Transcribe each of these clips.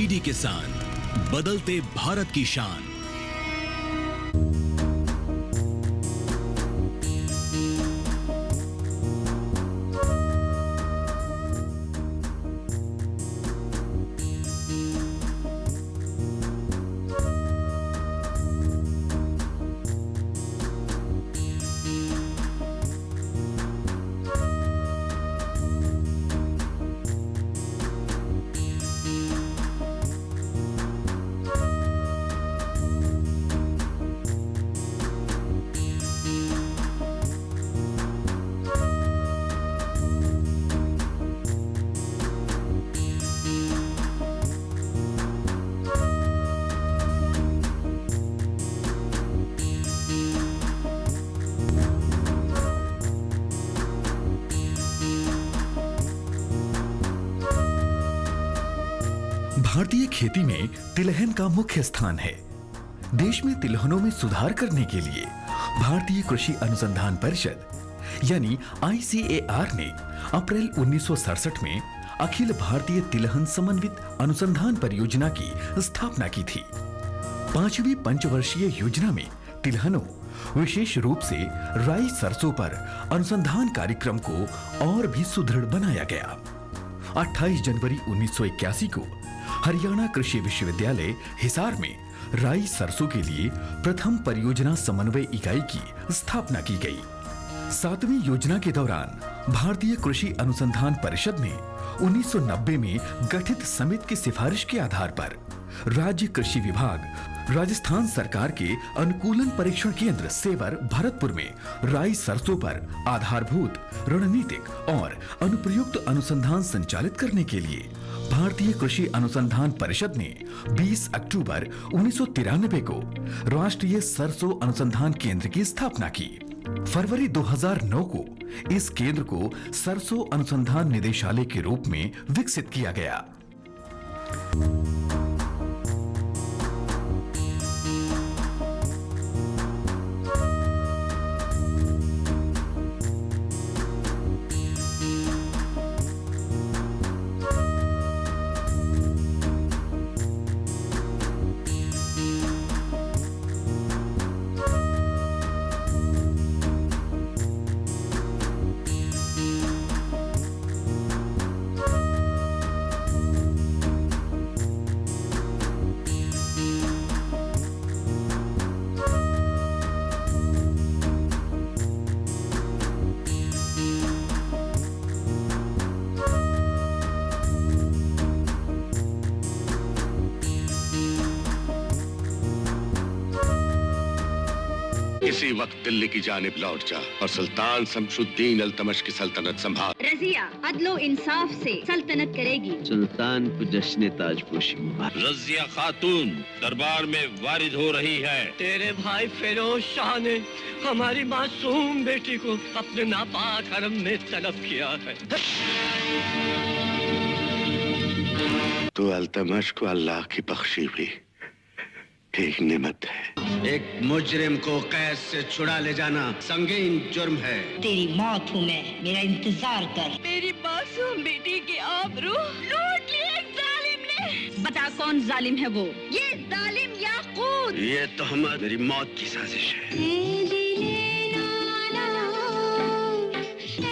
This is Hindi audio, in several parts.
डीडी किसान, बदलते भारत की शान। भारतीय खेती में तिलहन का मुख्य स्थान है। देश में तिलहनों में सुधार करने के लिए भारतीय कृषि अनुसंधान परिषद यानी ICAR ने अप्रैल 1967 में अखिल भारतीय तिलहन समन्वित अनुसंधान परियोजना की स्थापना की थी। 5वीं पंचवर्षीय योजना में तिलहनों, विशेष रूप से राई सरसों पर अनुसंधान कार्यक्रम को और भी सुदृढ़ बनाया गया। 28 जनवरी 1981 को हरियाणा कृषि विश्वविद्यालय हिसार में राई सरसों के लिए प्रथम परियोजना समन्वय इकाई की स्थापना की गई। 7वीं योजना के दौरान भारतीय कृषि अनुसंधान परिषद ने 1990 में गठित समिति की सिफारिश के आधार पर राज्य कृषि विभाग, राजस्थान सरकार के अनुकूलन परीक्षण केंद्र सेवर भरतपुर में राई सरसों पर आधारभूत, रणनीतिक और अनुप्रयुक्त अनुसंधान संचालित करने के लिए भारतीय कृषि अनुसंधान परिषद ने 20 अक्टूबर 1993 को राष्ट्रीय सरसों अनुसंधान केंद्र की स्थापना की। फरवरी 2009 को इस केंद्र को सरसों अनुसंधान निदेशालय के रूप में विकसित किया गया। इसी वक्त दिल्ली की जानिब लौट जा और सुल्तान शमशुद्दीन अल्तमश की सल्तनत संभाल। रजिया अदलो इंसाफ से सल्तनत करेगी। सुल्तान को जश्न ताजपोशी मुबारक। रजिया खातून दरबार में वारिद हो रही है। तेरे भाई फिरोज शाह ने हमारी मासूम बेटी को अपने नापाक हरम में तलब किया है। तो अल्तमश को अल्लाह की बख्शी हुई एक नेमत है। एक मुजरिम को कैद से छुड़ा ले जाना संगीन जुर्म है। तेरी मौत हूँ मैं, मेरा इंतजार कर। मेरी मासूम बेटी की आबरू लूट ली एक जालिम ने। बता कौन जालिम है वो? ये जालिम याकूत। ये तो हमारी मेरी मौत की साजिश है।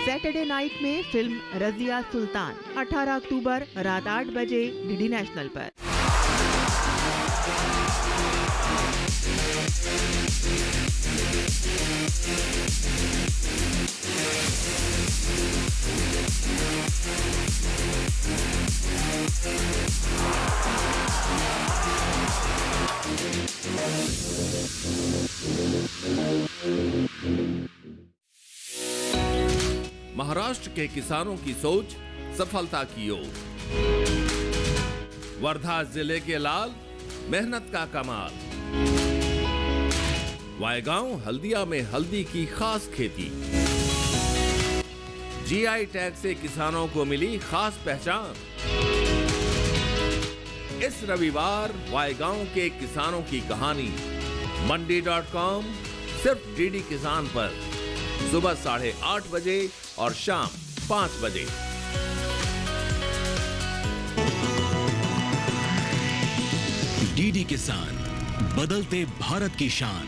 सैटरडे नाइट में फिल्म रजिया सुल्तान 18 अक्टूबर रात 8 बजे डीडी नेशनल पर। महाराष्ट्र के किसानों की सोच सफलता की ओर। वर्धा जिले के लाल मेहनत का कमाल। वायगांव हल्दिया में हल्दी की खास खेती। जीआई टैग से किसानों को मिली खास पहचान। इस रविवार वायगांव के किसानों की कहानी मंडी.com सिर्फ डीडी किसान पर सुबह 8:30 बजे और शाम 5 बजे। डीडी किसान, बदलते भारत की शान।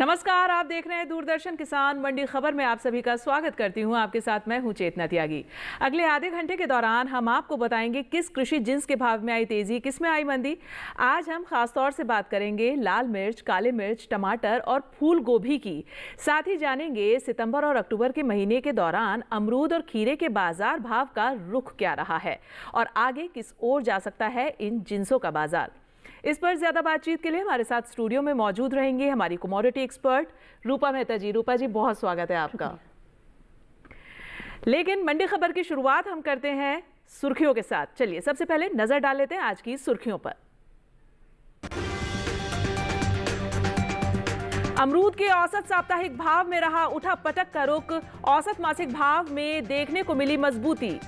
नमस्कार, आप देख रहे हैं दूरदर्शन किसान मंडी खबर में आप सभी का स्वागत करती हूं। आपके साथ मैं हूं चेतना त्यागी। अगले आधे घंटे के दौरान हम आपको बताएंगे किस कृषि जिन्स के भाव में आई तेजी, किस में आई मंदी। आज हम खास तौर से बात करेंगे लाल मिर्च, काले मिर्च, टमाटर और फूल गोभी की। साथ ही जानेंगे सितंबर और अक्टूबर के महीने के दौरान अमरूद और खीरे के बाजार भाव का रुख क्या रहा है और आगे किस ओर जा सकता है इन जिन्सों का बाजार। इस पर ज्यादा बातचीत के लिए हमारे साथ स्टूडियो में मौजूद रहेंगे हमारी कमोडिटी एक्सपर्ट रूपा मेहता जी। रूपा जी, बहुत स्वागत है आपका। लेकिन मंडी खबर की शुरुआत हम करते हैं सुर्खियों के साथ। चलिए सबसे पहले नजर डाल लेते हैं आज की सुर्खियों पर। अमरूद के औसत साप्ताहिक भाव में रहा उठा पटक का रुख, औसत मासिक भाव में देखने को मिली मजबूती।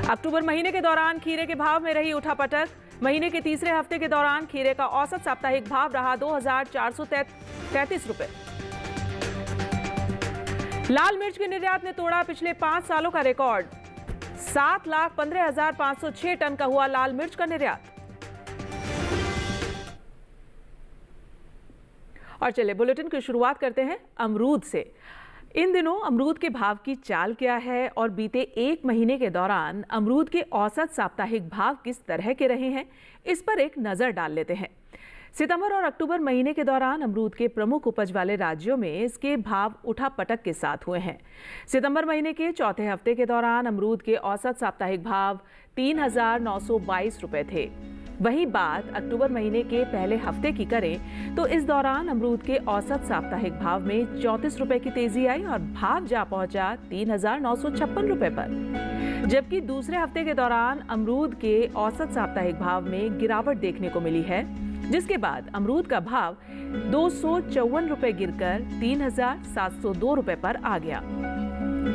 अक्टूबर महीने के दौरान खीरे के भाव में रही उठापटक। महीने के तीसरे हफ्ते के दौरान खीरे का औसत साप्ताहिक भाव रहा 2433 रुपए। लाल मिर्च के निर्यात ने तोड़ा पिछले 5 सालों का रिकॉर्ड। 7,15,506 टन का हुआ लाल मिर्च का निर्यात। और चलिए बुलेटिन की शुरुआत करते हैं अमरूद से। इन दिनों अमरूद के भाव की चाल क्या है और बीते एक महीने के दौरान अमरूद के औसत साप्ताहिक भाव किस तरह के रहे हैं, इस पर एक नजर डाल लेते हैं। सितंबर और अक्टूबर महीने के दौरान अमरूद के प्रमुख उपज वाले राज्यों में इसके भाव उठापटक के साथ हुए हैं। सितंबर महीने के चौथे हफ्ते के दौरान अमरूद के औसत साप्ताहिक भाव 3,922 रुपए थे। वहीं बात अक्टूबर महीने के पहले हफ्ते की करें तो इस दौरान अमरूद के औसत साप्ताहिक भाव में 34 रुपए की तेजी आई और भाव जा पहुंचा 3,956 रुपए पर। जबकि दूसरे हफ्ते के दौरान अमरूद के औसत साप्ताहिक भाव में गिरावट देखने को मिली है, जिसके बाद अमरूद का भाव 254 रुपए गिरकर 3,702 रुपए पर आ गया।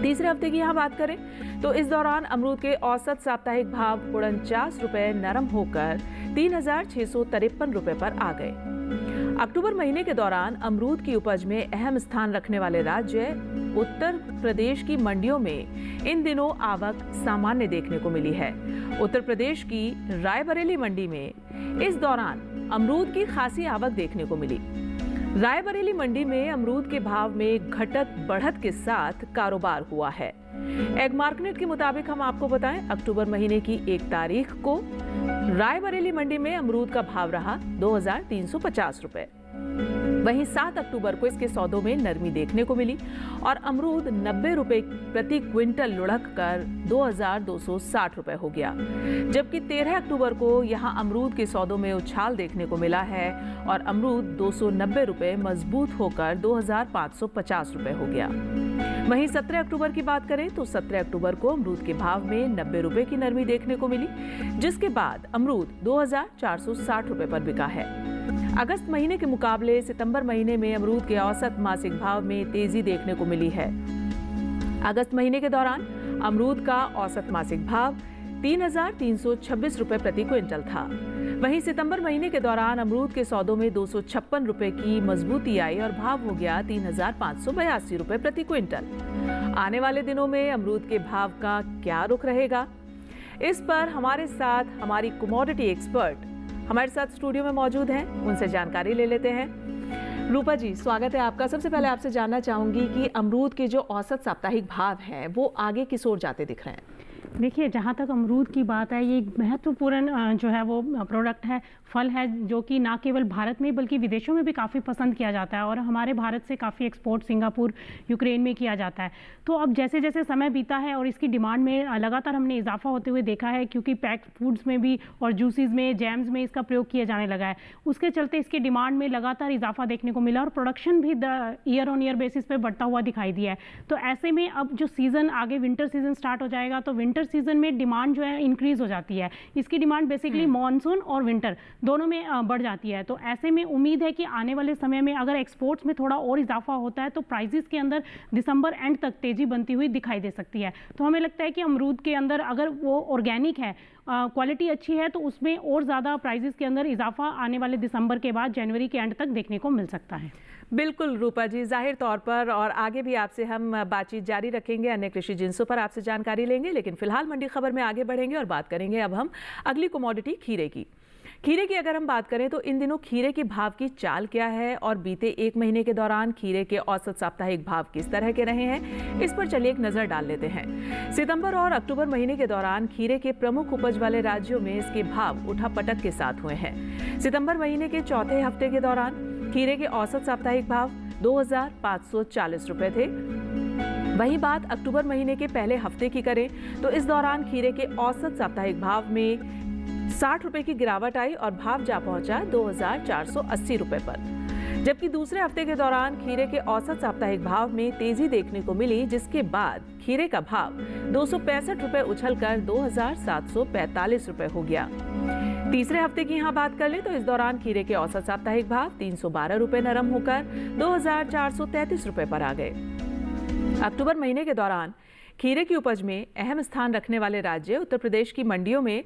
तीसरे हफ्ते की यहाँ बात करें तो इस दौरान अमरूद के औसत साप्ताहिक भाव 49 रुपए नरम होकर 3,653 रुपए पर आ गए। अक्टूबर महीने के दौरान अमरूद की उपज में अहम स्थान रखने वाले राज्य उत्तर प्रदेश की मंडियों में इन दिनों आवक सामान्य देखने को मिली है। उत्तर प्रदेश की रायबरेली मंडी में इस दौरान अमरूद की खासी आवक देखने को मिली। रायबरेली मंडी में अमरूद के भाव में घटत बढ़त के साथ कारोबार हुआ है। एग मार्केट के मुताबिक हम आपको बताएं, अक्टूबर महीने की 1 तारीख को रायबरेली मंडी में अमरूद का भाव रहा 2,350 रुपए। वहीं 7 अक्टूबर को इसके सौदों में नरमी देखने को मिली और अमरूद 90 रुपए प्रति क्विंटल लुढ़क कर 2,260 रुपए हो गया। जबकि 13 अक्टूबर को यहां अमरूद के सौदों में उछाल देखने को मिला है और अमरूद 290 रुपए मजबूत होकर 2,550 रुपए हो गया। वहीं 17 अक्टूबर की बात करें तो 17 अक्टूबर को अमरूद के भाव में 90 रुपए की नरमी देखने को मिली, जिसके बाद अमरूद 2,460 रुपए पर बिका है। अगस्त महीने के मुकाबले सितंबर महीने में अमरूद के औसत मासिक भाव में तेजी देखने को मिली है। अगस्त महीने के दौरान अमरूद का औसत मासिक भाव 3,326 रुपए प्रति क्विंटल था। वहीं सितंबर महीने के दौरान अमरूद के सौदों में 256 रुपए की मजबूती आई और भाव हो गया 3,582 रुपए प्रति क्विंटल। आने वाले दिनों में अमरूद के भाव का क्या रुख रहेगा, इस पर हमारे साथ हमारी कमोडिटी एक्सपर्ट हमारे साथ स्टूडियो में मौजूद हैं, उनसे जानकारी ले लेते हैं। रूपा जी, स्वागत है आपका। सबसे पहले आपसे जानना चाहूंगी कि अमरूद के जो औसत साप्ताहिक भाव हैं वो आगे किस ओर जाते दिख रहे हैं? देखिए, जहाँ तक अमरूद की बात है, ये एक महत्वपूर्ण जो है वो प्रोडक्ट है, फल है, जो कि ना केवल भारत में बल्कि विदेशों में भी काफ़ी पसंद किया जाता है और हमारे भारत से काफ़ी एक्सपोर्ट सिंगापुर, यूक्रेन में किया जाता है। तो अब जैसे जैसे समय बीता है और इसकी डिमांड में लगातार हमने इजाफा होते हुए देखा है, क्योंकि पैक्ड फूड्स में भी और जूसेस में, जैम्स में इसका प्रयोग किया जाने लगा है। उसके चलते इसकी डिमांड में लगातार इजाफा देखने को मिला और प्रोडक्शन भी ईयर ऑन ईयर बेसिस पे बढ़ता हुआ दिखाई दिया है। तो ऐसे में अब जो सीज़न आगे विंटर सीजन स्टार्ट हो जाएगा तो विंटर विंटर सीजन में डिमांड जो है इंक्रीज हो जाती है। इसकी डिमांड बेसिकली मॉनसून और विंटर दोनों में बढ़ जाती है। तो ऐसे में उम्मीद है कि आने वाले समय में अगर एक्सपोर्ट्स में थोड़ा और इजाफा होता है तो प्राइसेस के अंदर दिसंबर एंड तक तेजी बनती हुई दिखाई दे सकती है। तो हमें लगता है कि अमरूद के अंदर अगर वो ऑर्गेनिक है, क्वालिटी अच्छी है, तो उसमें और ज़्यादा प्राइसेस के अंदर इजाफा आने वाले दिसंबर के बाद जनवरी के एंड तक देखने को मिल सकता है। बिल्कुल रूपा जी, जाहिर तौर पर और आगे भी आपसे हम बातचीत जारी रखेंगे, अन्य कृषि जिन्सों पर आपसे जानकारी लेंगे, लेकिन फिलहाल मंडी खबर में आगे बढ़ेंगे और बात करेंगे अब हम अगली कमोडिटी खीरे की। खीरे की अगर हम बात करें तो इन दिनों खीरे के भाव की चाल क्या है और बीते एक महीने के दौरान खीरे के औसत साप्ताहिक भाव किस तरह के रहे हैं, इस पर चलिए एक नजर डाल लेते हैं। सितंबर और अक्टूबर महीने के दौरान खीरे के प्रमुख उपज वाले राज्यों में इसके भाव उठापटक के साथ हुए हैं। सितंबर महीने के चौथे हफ्ते के दौरान खीरे के औसत साप्ताहिक भाव 2540 रुपए थे। वही बात अक्टूबर महीने के पहले हफ्ते की करें तो इस दौरान खीरे के औसत साप्ताहिक भाव में 60 रुपए की गिरावट आई और भाव जा पहुंचा 2480 रुपए पर। जबकि दूसरे हफ्ते के दौरान खीरे के औसत साप्ताहिक भाव में तेजी देखने को मिली, जिसके बाद खीरे का भाव 265 रुपए उछलकर 2745 रुपए हो गया। तीसरे हफ्ते की यहाँ बात कर ले तो इस दौरान खीरे के औसत साप्ताहिक भाव 312 रुपए नरम होकर 2433 रुपए पर आ गए। अक्टूबर महीने के दौरान खीरे की उपज में अहम स्थान रखने वाले राज्य उत्तर प्रदेश की मंडियों में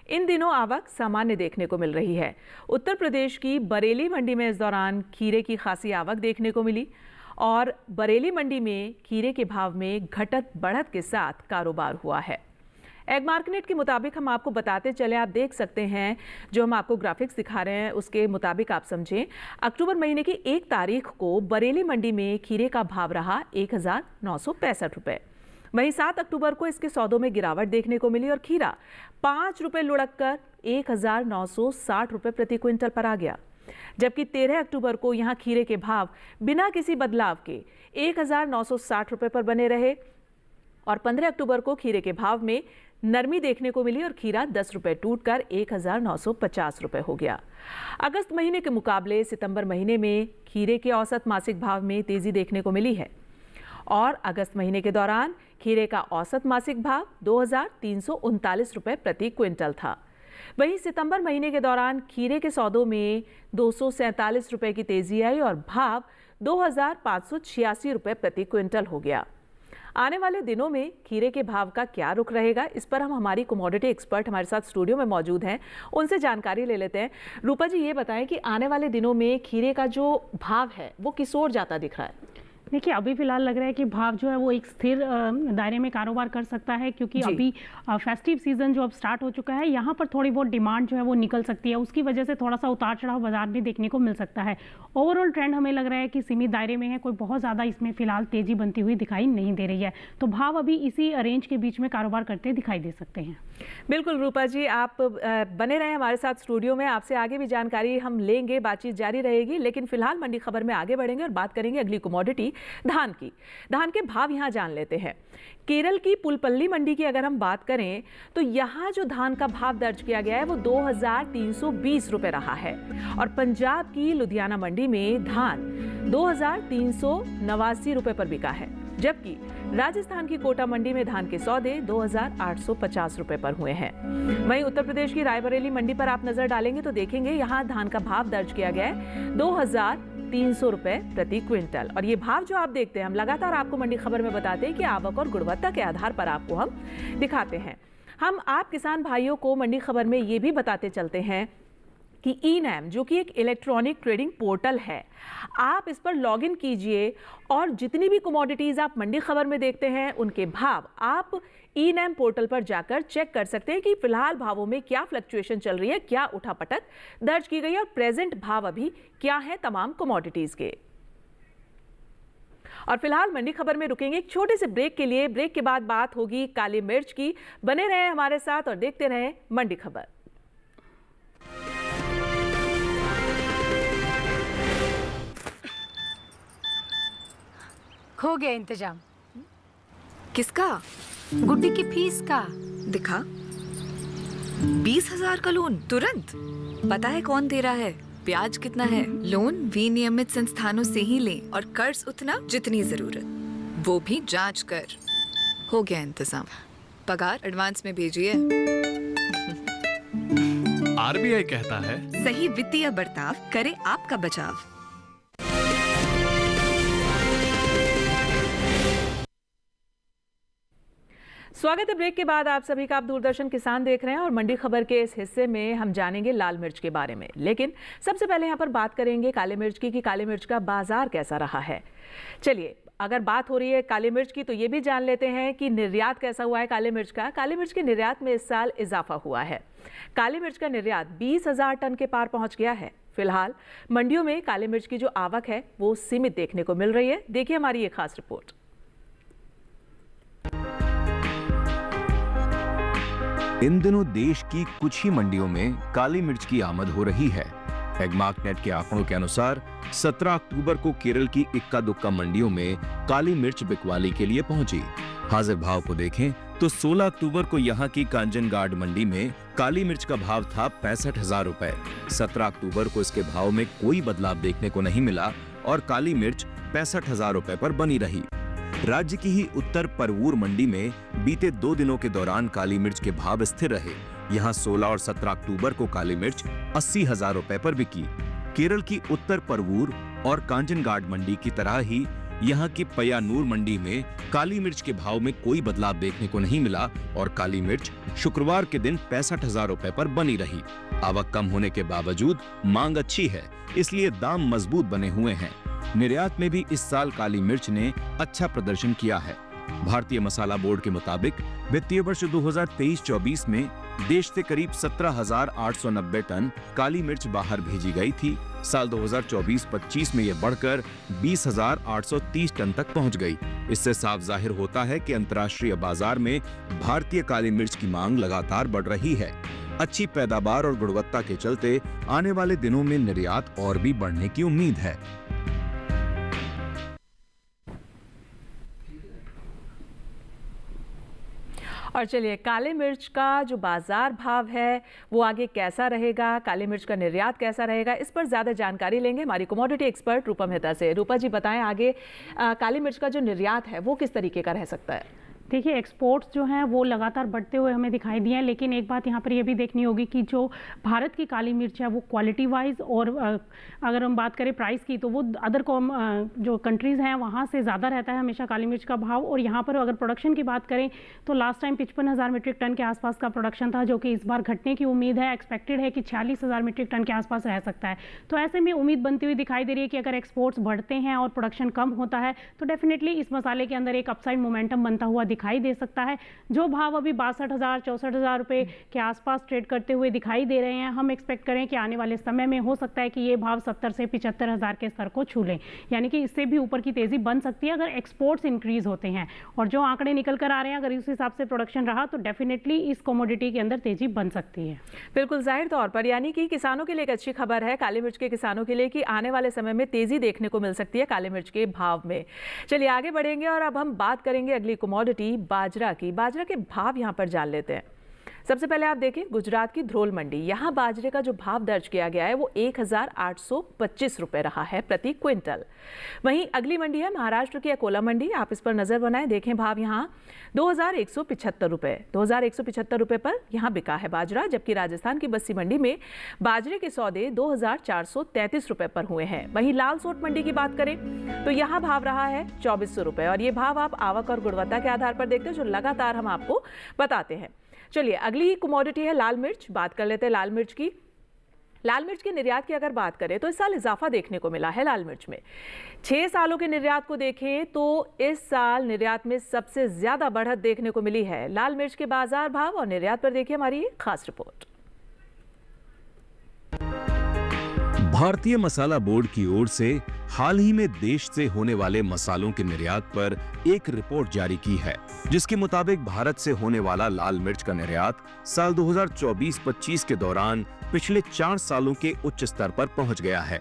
इन दिनों आवक सामान्य देखने को मिल रही है। उत्तर प्रदेश की बरेली मंडी में इस दौरान खीरे की खासी आवक देखने को मिली और बरेली मंडी में खीरे के भाव में घटत बढ़त के साथ कारोबार हुआ है। एग मार्केट के मुताबिक हम आपको बताते चले, आप देख सकते हैं जो हम आपको ग्राफिक्स दिखा रहे हैं उसके मुताबिक आप समझें। अक्टूबर महीने की 1 तारीख को बरेली मंडी में खीरे का भाव रहा 1965 रुपए। वहीं 7 अक्टूबर को इसके सौदों में गिरावट देखने को मिली और खीरा 5 रुपए लुढ़क कर 1960 रुपए प्रति क्विंटल पर आ गया। जबकि 13 अक्टूबर को यहां खीरे के भाव बिना किसी बदलाव के 1960 रुपए पर बने रहे और 15 अक्टूबर को खीरे के भाव में नरमी देखने को मिली और खीरा 10 रुपए टूटकर 1950 रुपए हो गया। अगस्त महीने के मुकाबले सितंबर महीने में खीरे के औसत मासिक भाव में तेजी देखने को मिली है और अगस्त महीने के दौरान खीरे का औसत मासिक भाव 2339 रुपए प्रति क्विंटल था। वहीं सितंबर महीने के दौरान खीरे के सौदों में 247 रुपए की तेजी आई और भाव 2586 रुपए प्रति क्विंटल हो गया। आने वाले दिनों में खीरे के भाव का क्या रुख रहेगा, इस पर हम हमारी कमोडिटी एक्सपर्ट हमारे साथ स्टूडियो में मौजूद हैं, उनसे जानकारी ले लेते हैं। रूपा जी, ये बताएं कि आने वाले दिनों में खीरे का जो भाव है वो किस ओर जाता दिख रहा है? देखिए, अभी फिलहाल लग रहा है कि भाव जो है वो एक स्थिर दायरे में कारोबार कर सकता है, क्योंकि अभी फेस्टिव सीजन जो अब स्टार्ट हो चुका है, यहाँ पर थोड़ी बहुत डिमांड जो है वो निकल सकती है। उसकी वजह से थोड़ा सा उतार चढ़ाव बाजार में देखने को मिल सकता है। ओवरऑल ट्रेंड हमें लग रहा है कि सीमित दायरे में है, कोई बहुत ज़्यादा इसमें फिलहाल तेजी बनती हुई दिखाई नहीं दे रही है। तो भाव अभी इसी रेंज के बीच में कारोबार करते दिखाई दे सकते हैं। बिल्कुल रूपा जी, आप बने रहें हमारे साथ स्टूडियो में, आपसे आगे भी जानकारी हम लेंगे, बातचीत जारी रहेगी। लेकिन फिलहाल मंडी खबर में आगे बढ़ेंगे और बात करेंगे अगली कमोडिटी धान की। धान के भाव यहां जान लेते हैं। केरल की पुलपल्ली मंडी की अगर हम बात करें तो यहां जो धान का भाव दर्ज किया गया है वो 2320 रुपए रहा है और पंजाब की लुधियाना मंडी में धान 2389 रुपए पर बिका है। जबकि राजस्थान की कोटा मंडी में धान के सौदे 2850 रुपए पर हुए हैं। वहीं उत्तर प्रदेश की रायबरेली मंडी पर आप नजर डालेंगे तो देखेंगे यहां धान का भाव दर्ज किया गया है 2300 रुपए प्रति क्विंटल। और ये भाव जो आप देखते हैं, हम लगातार आपको मंडी खबर में बताते हैं कि आवक और गुणवत्ता के आधार पर आपको हम दिखाते हैं। हम आप किसान भाइयों को मंडी खबर में ये भी बताते चलते हैं कि ई-नैम जो कि एक इलेक्ट्रॉनिक ट्रेडिंग पोर्टल है, आप इस पर लॉगिन कीजिए और जितनी भी कमोडिटीज़ आप मंडी खबर में देखते हैं उनके भाव आप ई-नैम पोर्टल पर जाकर चेक कर सकते हैं कि फिलहाल भावों में क्या फ्लक्चुएशन चल रही है, क्या उठापटक दर्ज की गई है और प्रेजेंट भाव अभी क्या है तमाम कमोडिटीज़ के। और फिलहाल मंडी खबर में रुकेंगे एक छोटे से ब्रेक के लिए। ब्रेक के बाद बात होगी काली मिर्च की। बने रहें हमारे साथ और देखते रहें मंडी खबर। हो गया इंतजाम। किसका? गुड्डी की फीस का। दिखा, 20,000 का लोन तुरंत। पता है कौन दे रहा है, ब्याज कितना है? लोन विनियमित संस्थानों से ही लें और कर्ज उतना जितनी जरूरत, वो भी जांच कर। हो गया इंतजाम। पगार एडवांस में भेजिए। आरबीआई कहता है, सही वित्तीय बर्ताव करे आपका बचाव। स्वागत है ब्रेक के बाद आप सभी का। आप दूरदर्शन किसान देख रहे हैं और मंडी खबर के इस हिस्से में हम जानेंगे लाल मिर्च के बारे में। लेकिन सबसे पहले यहाँ पर बात करेंगे काली मिर्च की कि काली मिर्च का बाजार कैसा रहा है। चलिए, अगर बात हो रही है काली मिर्च की तो ये भी जान लेते हैं कि निर्यात कैसा हुआ है काली मिर्च का। काली मिर्च के निर्यात में इस साल इजाफा हुआ है। काली मिर्च का निर्यात 20,000 टन के पार पहुंच गया है। फिलहाल मंडियों में काली मिर्च की जो आवक है वो सीमित देखने को मिल रही है। देखिए हमारी ये खास रिपोर्ट। इन दिनों देश की कुछ ही मंडियों में काली मिर्च की आमद हो रही है। एगमार्कनेट के आंकड़ों के अनुसार 17 अक्टूबर को केरल की इक्का दुक्का मंडियों में काली मिर्च बिकवाली के लिए पहुंची। हाजिर भाव को देखें तो 16 अक्टूबर को यहां की कांजनगाड मंडी में काली मिर्च का भाव था 65,000 रुपए। 17 अक्टूबर को इसके भाव में कोई बदलाव देखने को नहीं मिला और काली मिर्च 65,000 रुपए पर बनी रही। राज्य की ही उत्तर परवूर मंडी में बीते 2 दिनों के दौरान काली मिर्च के भाव स्थिर रहे। यहां 16 और 17 अक्टूबर को काली मिर्च 80,000 रुपए पर बिकी। केरल की उत्तर परवूर और कांजनगाड मंडी की तरह ही यहां की पय्यानूर मंडी में काली मिर्च के भाव में कोई बदलाव देखने को नहीं मिला और काली मिर्च शुक्रवार के दिन 65,000 रुपए पर बनी रही। आवक कम होने के बावजूद मांग अच्छी है, इसलिए दाम मजबूत बने हुए हैं। निर्यात में भी इस साल काली मिर्च ने अच्छा प्रदर्शन किया है। भारतीय मसाला बोर्ड के मुताबिक वित्तीय वर्ष 2023-24 में देश से करीब 17,890 टन काली मिर्च बाहर भेजी गई थी। साल 2024-25 में यह बढ़कर 20,830 टन तक पहुंच गई। इससे साफ जाहिर होता है कि अंतर्राष्ट्रीय बाजार में भारतीय काली मिर्च की मांग लगातार बढ़ रही है। अच्छी पैदावार और गुणवत्ता के चलते आने वाले दिनों में निर्यात और भी बढ़ने की उम्मीद है। और चलिए, काली मिर्च का जो बाजार भाव है वो आगे कैसा रहेगा, काली मिर्च का निर्यात कैसा रहेगा, इस पर ज़्यादा जानकारी लेंगे हमारी कमोडिटी एक्सपर्ट रूपा मेहता से। रूपा जी बताएं आगे काली मिर्च का जो निर्यात है वो किस तरीके का रह सकता है। देखिए, एक्सपोर्ट्स जो हैं वो लगातार बढ़ते हुए हमें दिखाई दिए हैं, लेकिन एक बात यहाँ पर ये भी देखनी होगी कि जो भारत की काली मिर्च है वो क्वालिटी वाइज और अगर हम बात करें प्राइस की तो वो अदर जो कंट्रीज़ हैं वहाँ से ज़्यादा रहता है हमेशा काली मिर्च का भाव। और यहाँ पर अगर प्रोडक्शन की बात करें तो लास्ट टाइम 55,000 मीट्रिक टन के आसपास का प्रोडक्शन था, जो कि इस बार घटने की उम्मीद है। एक्सपेक्टेड है कि 46,000 मीट्रिक टन के आसपास रह सकता है। तो ऐसे में उम्मीद बनती हुई दिखाई दे रही है कि अगर एक्सपोर्ट्स बढ़ते हैं और प्रोडक्शन कम होता है तो डेफिनेटली इस मसाले के अंदर एक अपसाइड मोमेंटम बनता हुआ दिखाई दे सकता है। जो भाव अभी 62,000 64,000 रुपए के आसपास ट्रेड करते हुए दिखाई दे रहे हैं, हम एक्सपेक्ट करें कि आने वाले समय में हो सकता है कि ये भाव 70 से 75,000 के स्तर को छू लें, यानी कि इससे भी ऊपर की तेजी बन सकती है अगर एक्सपोर्ट्स इंक्रीज होते हैं। और जो आंकड़े निकल कर आ रहे हैं अगर उस हिसाब से प्रोडक्शन रहा तो डेफिनेटली इस कमोडिटी के अंदर तेजी बन सकती है। बिल्कुल जाहिर तौर पर, यानी कि किसानों के लिए एक अच्छी खबर है, काली मिर्च के किसानों के लिए, कि आने वाले समय में तेजी देखने को मिल सकती है काली मिर्च के भाव में। चलिए आगे बढ़ेंगे और अब हम बात करेंगे अगली कमोडिटी बाजरा की। बाजरा के भाव यहां पर जान लेते हैं। सबसे पहले आप देखिए गुजरात की ध्रोल मंडी, यहां बाजरे का जो भाव दर्ज किया गया है वो 1,825 रुपए रहा है प्रति क्विंटल। वहीं अगली मंडी है महाराष्ट्र की अकोला मंडी, आप इस पर नजर बनाएं, देखें भाव यहां 2,175 रुपए 2,175 रुपए पर यहां बिका है बाजरा। जबकि राजस्थान की बस्सी मंडी में बाजरे के सौदे 2,433 रुपए पर हुए हैं। वहीं लाल सोट मंडी की बात करें तो यहां भाव रहा है 2,400 रुपए और ये भाव आप आवक और गुणवत्ता के आधार पर देखते हैं, जो लगातार हम आपको बताते हैं। चलिए अगली ही कमोडिटी है लाल मिर्च, बात कर लेते हैं लाल मिर्च की। लाल मिर्च के निर्यात की अगर बात करें तो इस साल इजाफा देखने को मिला है लाल मिर्च में। 6 सालों के निर्यात को देखें तो इस साल निर्यात में सबसे ज्यादा बढ़त देखने को मिली है। लाल मिर्च के बाजार भाव और निर्यात पर देखिए हमारी खास रिपोर्ट। भारतीय मसाला बोर्ड की ओर से हाल ही में देश से होने वाले मसालों के निर्यात पर एक रिपोर्ट जारी की है, जिसके मुताबिक भारत से होने वाला लाल मिर्च का निर्यात साल 2024-25 के दौरान पिछले 4 सालों के उच्च स्तर पर पहुंच गया है।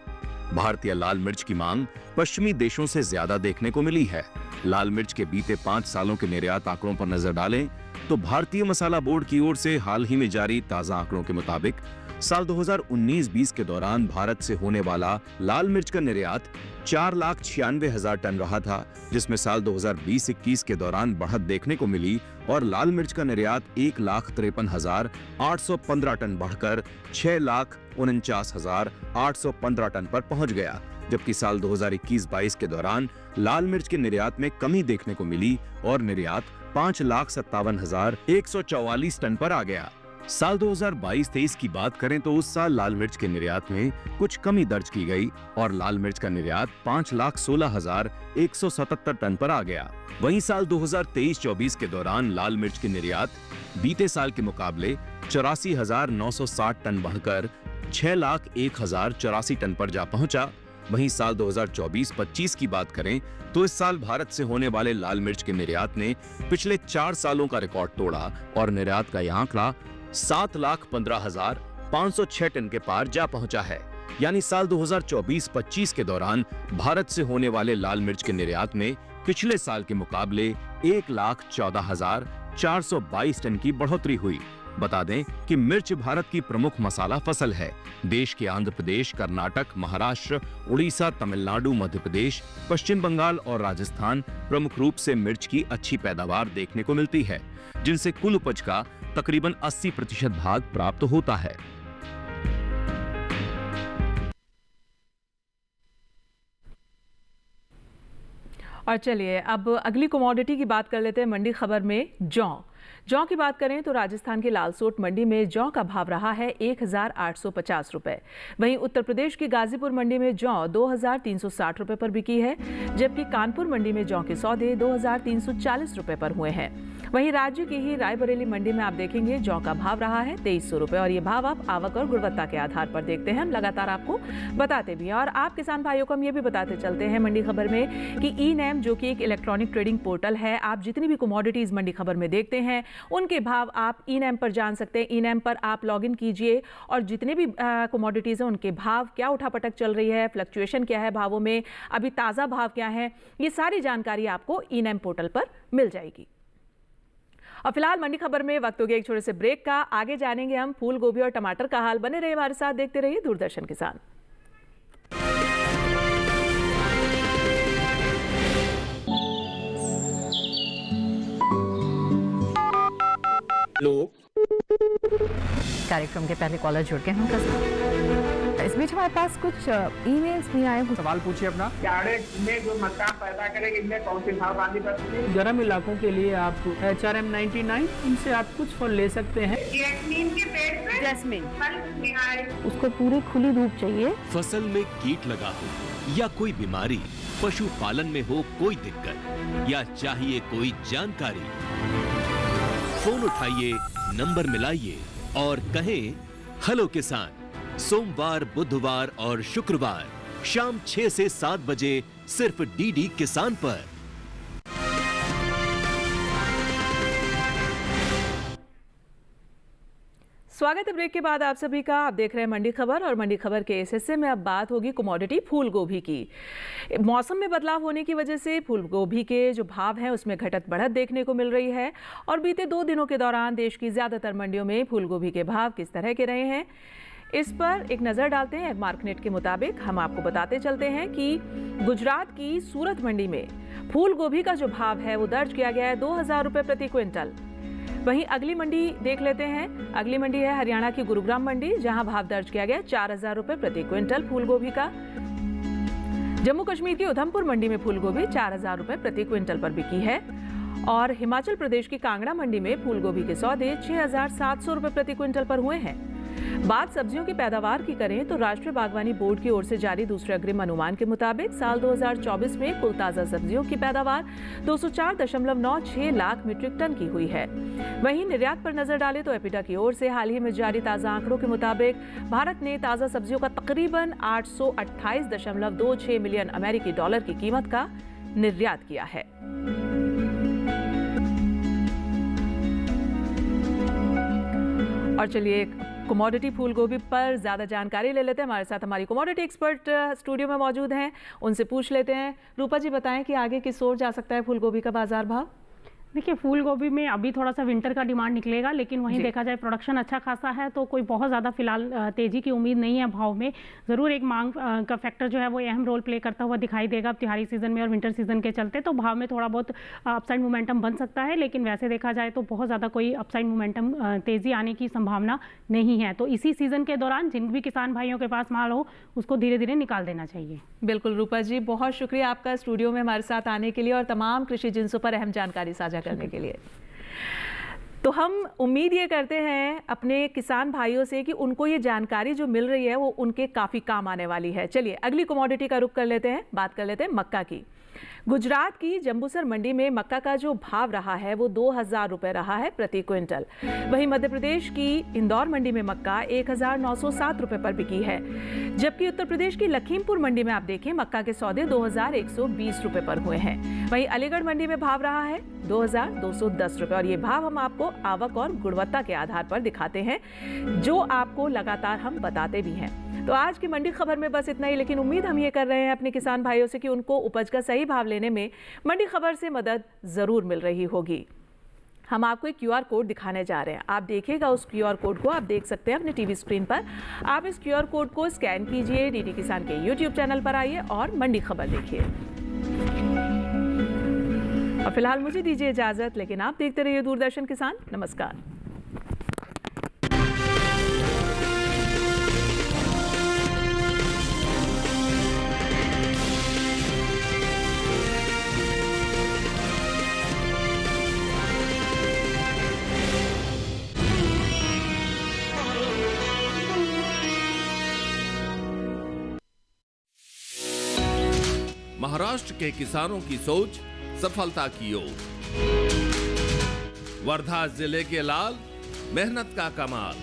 भारतीय लाल मिर्च की मांग पश्चिमी देशों से ज्यादा देखने को मिली है। लाल मिर्च के बीते 5 सालों के निर्यात आंकड़ों पर नजर डालें तो भारतीय मसाला बोर्ड की ओर से हाल ही में जारी ताजा आंकड़ों के मुताबिक साल 2019-20 के दौरान भारत से होने वाला लाल मिर्च का निर्यात 4,96,000 टन रहा था, जिसमें साल 2020-21 के दौरान बढ़त देखने को मिली और लाल मिर्च का निर्यात 1,53,815 टन बढ़कर 6,49,815 टन पर पहुंच गया, जबकि साल 2021-22 के दौरान लाल मिर्च के निर्यात में कमी देखने को मिली और निर्यात 5,57,144 टन पर आ गया। साल 2022-23 की बात करें तो उस साल लाल मिर्च के निर्यात में कुछ कमी दर्ज की गई और लाल मिर्च का निर्यात 5,16,177 टन पर आ गया। वहीं साल 2023-24 के दौरान लाल मिर्च की निर्यात बीते साल के मुकाबले 84,960 टन बढ़कर 6,01,084 टन पर जा पहुंचा। वहीं साल 2024-25 की बात करें तो इस साल भारत से होने वाले लाल मिर्च के निर्यात ने पिछले 4 सालों का रिकॉर्ड तोड़ा और निर्यात का यह आंकड़ा 7,15,506 टन के पार जा पहुंचा है। यानी साल 2024-25 के दौरान भारत से होने वाले लाल मिर्च के निर्यात में पिछले साल के मुकाबले 1,14,422 टन की बढ़ोतरी हुई। बता दें कि मिर्च भारत की प्रमुख मसाला फसल है। देश के आंध्र प्रदेश, कर्नाटक, महाराष्ट्र, उड़ीसा, तमिलनाडु, मध्य प्रदेश, पश्चिम बंगाल और राजस्थान प्रमुख रूप से मिर्च की अच्छी पैदावार देखने को मिलती है, जिनसे कुल उपज का तकरीबन 80% भाग प्राप्त होता है। और चलिए अब अगली कमोडिटी की बात कर लेते हैं। मंडी खबर में जौ की बात करें तो राजस्थान की लालसोट मंडी में जौ का भाव रहा है 1,850 रुपए। वहीं उत्तर प्रदेश की गाजीपुर मंडी में जौ 2,360 रुपए पर बिकी है, जबकि कानपुर मंडी में जौ के सौदे 2,340 रुपए पर हुए हैं। वहीं राज्य की ही रायबरेली मंडी में आप देखेंगे जौ का भाव रहा है 2,300 रुपए और ये भाव आप आवक और गुणवत्ता के आधार पर देखते हैं। हम लगातार आपको बताते भी हैं और आप किसान भाइयों को हम ये भी बताते चलते हैं मंडी खबर में कि ई-नैम जो कि एक इलेक्ट्रॉनिक ट्रेडिंग पोर्टल है, आप जितनी भी कमोडिटीज मंडी खबर में देखते हैं उनके भाव आप ई-नैम पर जान सकते हैं। ई-नैम पर आप लॉगिन कीजिए और जितने भी कमोडिटीज हैं उनके भाव क्या उठापटक चल रही है, फ्लक्चुएशन क्या है भावों में, अभी ताज़ा भाव क्या है, ये सारी जानकारी आपको ई-नैम पोर्टल पर मिल जाएगी। और फिलहाल मंडी खबर में वक्त हो गया एक छोटे से ब्रेक का। आगे जानेंगे हम फूल गोभी और टमाटर का हाल। बने रहिए हमारे साथ, देखते रहिए दूरदर्शन किसान। कार्यक्रम के पहले कॉलर जुड़ गए हैं। इस बीच हमारे पास कुछ ईमेल्स भी आए हैं। सवाल पूछिए अपना। में जो मक्का पैदा करेंगे इनमें कौन सी सावधानी बरतनी है? गर्म इलाकों के लिए आप HRM 99 इनसे आप कुछ फल ले सकते हैं। जैस्मीन के पेड़ पे जैस्मीन उसको पूरी खुली धूप चाहिए। फसल में कीट लगा हो या कोई बीमारी, पशुपालन में हो कोई दिक्कत या चाहिए कोई जानकारी, फोन उठाइए, नंबर मिलाइए और कहें हेलो किसान। सोमवार, बुधवार और शुक्रवार शाम 6 से 7 बजे सिर्फ डीडी किसान पर। स्वागत है ब्रेक के बाद आप सभी का। आप देख रहे हैं मंडी खबर और मंडी खबर के इस हिस्से में अब बात होगी कमोडिटी फूल गोभी की। मौसम में बदलाव होने की वजह से फूल गोभी के जो भाव हैं उसमें घटत बढ़त देखने को मिल रही है और बीते 2 दिनों के दौरान देश की ज्यादातर मंडियों में फूल गोभी के भाव किस तरह के रहे हैं इस पर एक नजर डालते हैं। मार्कनेट के मुताबिक हम आपको बताते चलते हैं कि गुजरात की सूरत मंडी में फूल गोभी का जो भाव है वो दर्ज किया गया है 2,000 रुपए प्रति क्विंटल। वहीं अगली मंडी देख लेते हैं। अगली मंडी है हरियाणा की गुरुग्राम मंडी, जहां भाव दर्ज किया गया 4,000 रुपए प्रति क्विंटल फूल गोभी का। जम्मू कश्मीर की उधमपुर मंडी में फूल गोभी 4,000 रुपए प्रति क्विंटल पर बिकी है और हिमाचल प्रदेश की कांगड़ा मंडी में फूल गोभी के सौदे 6,700 रुपए प्रति क्विंटल पर हुए हैं। बात सब्जियों की पैदावार की करें तो राष्ट्रीय बागवानी बोर्ड की ओर से जारी दूसरे अग्रिम अनुमान के मुताबिक साल 2024 में कुल ताजा सब्जियों की पैदावार 204.96 लाख मीट्रिक टन की हुई है। वहीं निर्यात पर नजर डालें तो एपिडा की ओर से हाल ही में जारी ताजा आंकड़ों के मुताबिक भारत ने ताजा सब्जियों का तकरीबन 828.26 मिलियन अमेरिकी डॉलर की कीमत का निर्यात किया है। और चलिए कमोडिटी फूल गोभी पर ज्यादा जानकारी ले लेते हैं। हमारे साथ हमारी कमोडिटी एक्सपर्ट स्टूडियो में मौजूद हैं, उनसे पूछ लेते हैं। रूपा जी बताएं कि आगे किस ओर जा सकता है फूल गोभी का बाजार भाव? देखिए फूल गोभी में अभी थोड़ा सा विंटर का डिमांड निकलेगा, लेकिन वहीं देखा जाए प्रोडक्शन अच्छा खासा है, तो कोई बहुत ज़्यादा फिलहाल तेज़ी की उम्मीद नहीं है भाव में। ज़रूर एक मांग का फैक्टर जो है वो अहम रोल प्ले करता हुआ दिखाई देगा तिहारी सीजन में और विंटर सीजन के चलते, तो भाव में थोड़ा बहुत अपसाइड मोमेंटम बन सकता है, लेकिन वैसे देखा जाए तो बहुत ज़्यादा कोई अपसाइड मोमेंटम तेज़ी आने की संभावना नहीं है। तो इसी सीज़न के दौरान जिन भी किसान भाइयों के पास माल हो उसको धीरे धीरे निकाल देना चाहिए। बिल्कुल रूपा जी, बहुत शुक्रिया आपका स्टूडियो में हमारे साथ आने के लिए और तमाम कृषि जिन्सों पर अहम जानकारी साझा करने के लिए। तो हम उम्मीद ये करते हैं अपने किसान भाइयों से कि उनको ये जानकारी जो मिल रही है वो उनके काफ़ी काम आने वाली है। चलिए अगली कमोडिटी का रुख कर लेते हैं, बात कर लेते हैं मक्का की। गुजरात की जंबूसर मंडी में मक्का का जो भाव रहा है वो 2000 रुपये रहा है प्रति क्विंटल। वहीं मध्य प्रदेश की इंदौर मंडी में मक्का 1907 रुपये पर बिकी है, जबकि उत्तर प्रदेश की लखीमपुर मंडी में आप देखें मक्का के सौदे 2120 रुपये पर हुए हैं। वहीं अलीगढ़ मंडी में भाव रहा है 2210 रुपये, और ये भाव हम आपको आवक और गुणवत्ता के आधार पर दिखाते हैं, जो आपको लगातार हम बताते भी हैं। तो आज की मंडी खबर में बस इतना ही, लेकिन उम्मीद हम ये कर रहे हैं अपने किसान भाइयों से कि उनको उपज का सही भाव लेने में मंडी खबर से मदद ज़रूर मिल रही होगी। हम आपको एक QR कोड दिखाने जा रहे हैं, आप देखिएगा उस QR कोड को, आप देख सकते हैं अपने टीवी स्क्रीन पर। आप इस QR कोड को स्कैन कीजिए, DD किसान के YouTube चैनल पर आइए और मंडी खबर देखिए। और फिलहाल मुझे दीजिए इजाज़त, लेकिन आप देखते रहिए दूरदर्शन किसान। नमस्कार। महाराष्ट्र के किसानों की सोच सफलता की ओर। वर्धा जिले के लाल मेहनत का कमाल।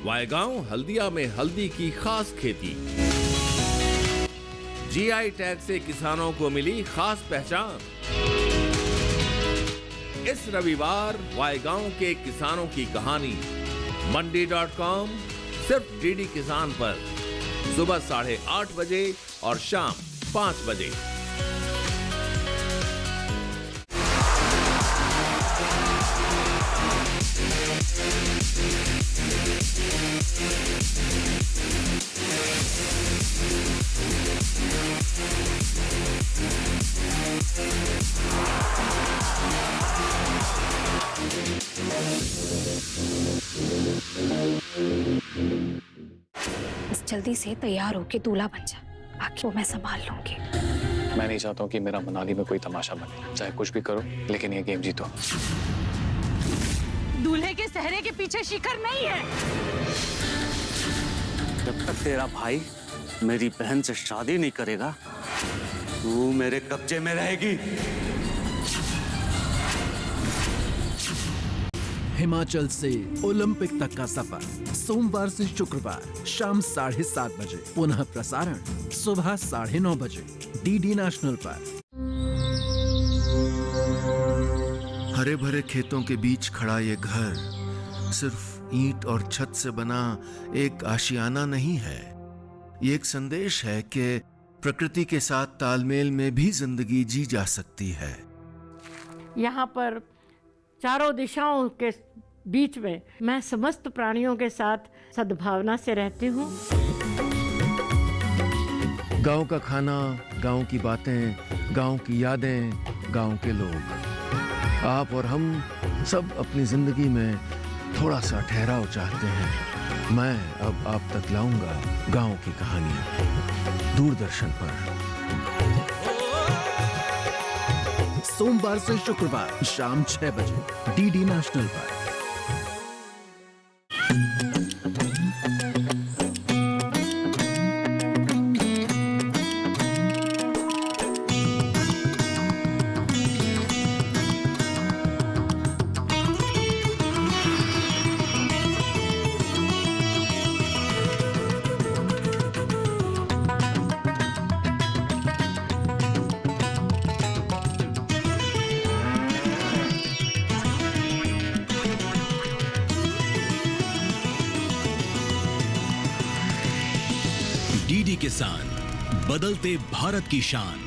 वायगांव हल्दिया में हल्दी की खास खेती। GI टैग से किसानों को मिली खास पहचान। इस रविवार वायगांव के किसानों की कहानी मंडी.com सिर्फ DD किसान पर सुबह 8:30 बजे और शाम 5 बजे। जल्दी से तैयार होके दूल्हा बन जा, बाकी वो मैं संभाल लूंगी। मैं नहीं चाहता हूँ कि मेरा मनाली में कोई तमाशा बने, चाहे कुछ भी करो लेकिन ये गेम जीतो। दूल्हे के सहरे के पीछे शिखर नहीं है। जब तक तेरा भाई मेरी बहन से शादी नहीं करेगा, तू मेरे कब्जे में रहेगी। हिमाचल से ओलंपिक तक का सफर सोमवार से शुक्रवार शाम 7:30 बजे, पुनः प्रसारण सुबह 9:30 बजे DD नेशनल पर। हरे भरे खेतों के बीच खड़ा ये घर सिर्फ ईंट और छत से बना एक आशियाना नहीं है। ये एक संदेश है कि प्रकृति के साथ तालमेल में भी जिंदगी जी जा सकती है। यहाँ पर चारों दिशाओं के बीच में मैं समस्त प्राणियों के साथ सद्भावना से रहती हूँ। गांव का खाना, गांव की बातें, गांव की यादें, गांव के लोग। आप और हम सब अपनी जिंदगी में थोड़ा सा ठहराव चाहते हैं। मैं अब आप तक लाऊंगा गांव की कहानियां दूरदर्शन पर। सोमवार से शुक्रवार शाम 6 बजे DD नेशनल पर। DD किसान, बदलते भारत की शान।